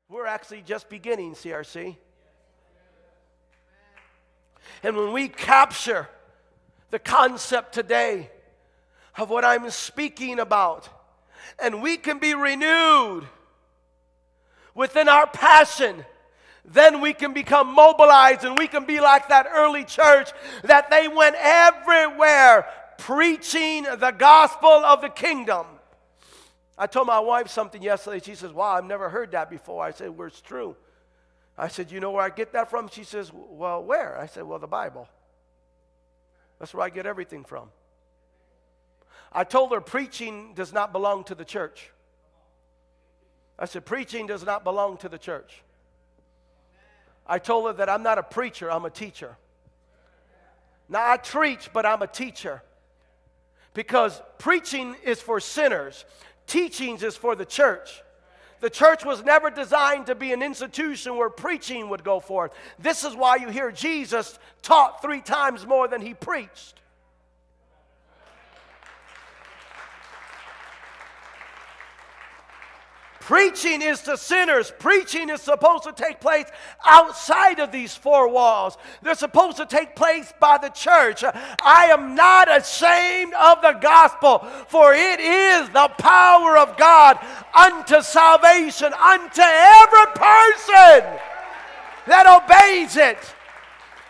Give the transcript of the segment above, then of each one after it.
We're actually just beginning, CRC. And when we capture the concept today of what I'm speaking about, and we can be renewed within our passion, then we can become mobilized and we can be like that early church that they went everywhere preaching the gospel of the kingdom. I told my wife something yesterday. She says, wow, I've never heard that before. I said, well, it's true. I said, you know where I get that from? She says, well, where? I said, well, the Bible. That's where I get everything from. I told her preaching does not belong to the church. I said, preaching does not belong to the church. I told her that I'm not a preacher, I'm a teacher. Now, I preach, but I'm a teacher. Because preaching is for sinners. Teachings is for the church. The church was never designed to be an institution where preaching would go forth. This is why you hear Jesus taught 3 times more than he preached. Preaching is to sinners. Preaching is supposed to take place outside of these 4 walls. They're supposed to take place by the church. I am not ashamed of the gospel, for it is the power of God unto salvation, unto every person that obeys it.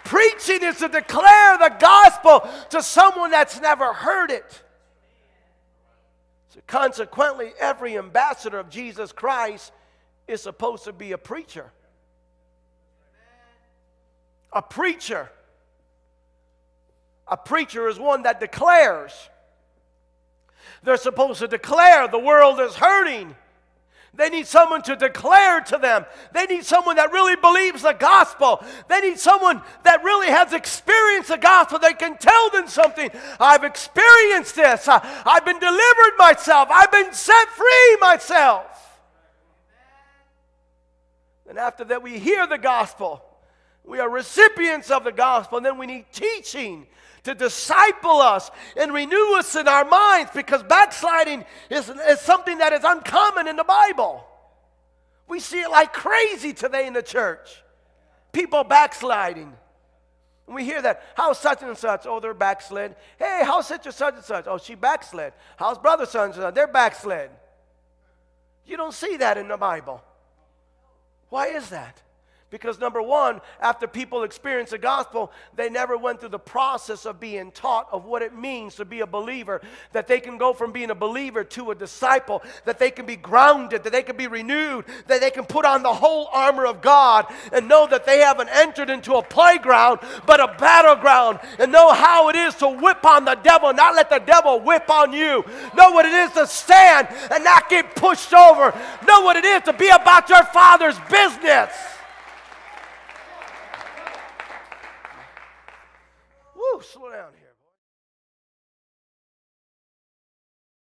Preaching is to declare the gospel to someone that's never heard it. Consequently, every ambassador of Jesus Christ is supposed to be a preacher. A preacher. A preacher is one that declares. They're supposed to declare the world is hurting. They need someone to declare to them. They need someone that really believes the gospel. They need someone that really has experienced the gospel. They can tell them something. I've experienced this. I've been delivered myself. I've been set free myself. And after that, we hear the gospel. We are recipients of the gospel. And then we need teaching to disciple us and renew us in our minds, because backsliding is something that is uncommon in the Bible. We see it like crazy today in the church. People backsliding. And we hear that. How's such and such? Oh, they're backslid. Hey, how's such and such? Oh, she backslid. How's brother such and such? They're backslid. You don't see that in the Bible. Why is that? Because number one, after people experience the gospel, they never went through the process of being taught of what it means to be a believer, that they can go from being a believer to a disciple, that they can be grounded, that they can be renewed, that they can put on the whole armor of God and know that they haven't entered into a playground, but a battleground, and know how it is to whip on the devil, not let the devil whip on you. Know what it is to stand and not get pushed over. Know what it is to be about your Father's business. Slow down here.